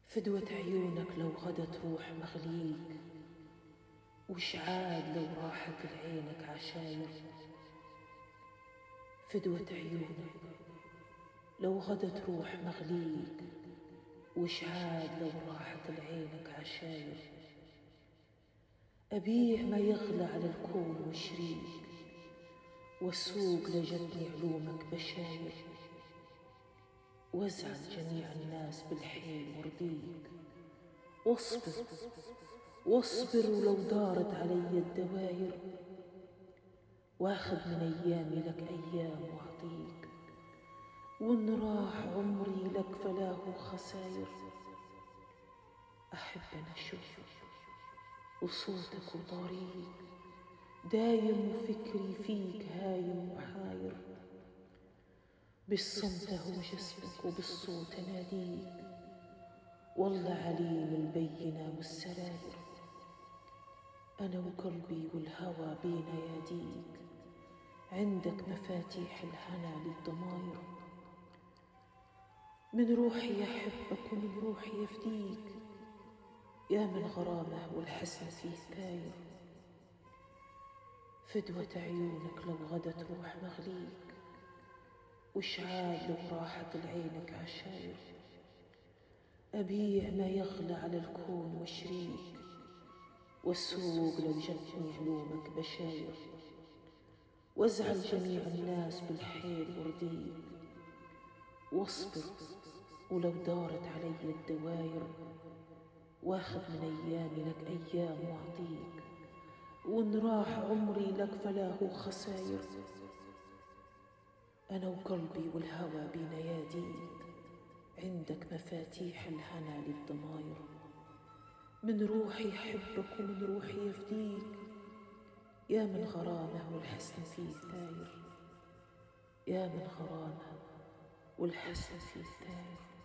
فدوة عيونك لو غدت روح مغليك، وش عاد لو راحت لعينك عشاير. فدوة عيونك لو غدت روح مغليك، وش عاد لو راحت لعينك عشاير. أبيع ما يغلى على الكون وشريك، واسوق لجدني علومك بشاير. وازعل جميع الناس بالحيل وارضيك، واصبر ولو دارت علي الدواير. واخذ من أيامي لك أيام واعطيك، وإن راح عمري لك فلاه خساير. أحب أن أشوفك وصوتك وطريق دايم، وفكري فيك هايم وحاير. بالصمت هو جسمك وبالصوت أناديك، والله عليم البينة والسراير. أنا وقلبي والهوى بين يديك، عندك مفاتيح الهنا للضماير. من روحي يحبك ومن روحي يفديك، يا من غرامه والحسن فيه ثاير. فدوة عيونك لو غدت روح مغليك، وش عاد لو راحت لعينك عشاير. أبيع ما يغلى على الكون وشريك، والسوق لو جتني علومك بشاير. وازعل جميع الناس بالحيل ورديك، واصبر ولو دارت علي الدواير. واخذ من أيامي لك أيام واعطيك، وإن راح عمري لك فلاه خساير. أنا وقلبي والهوى بين يديك، عندك مفاتيح الهنا للضماير. من روحي يحبك ومن روحي يفديك، يا من غرامه والحسن فيه ثاير. يا من غرامه والحسن فيه ثاير.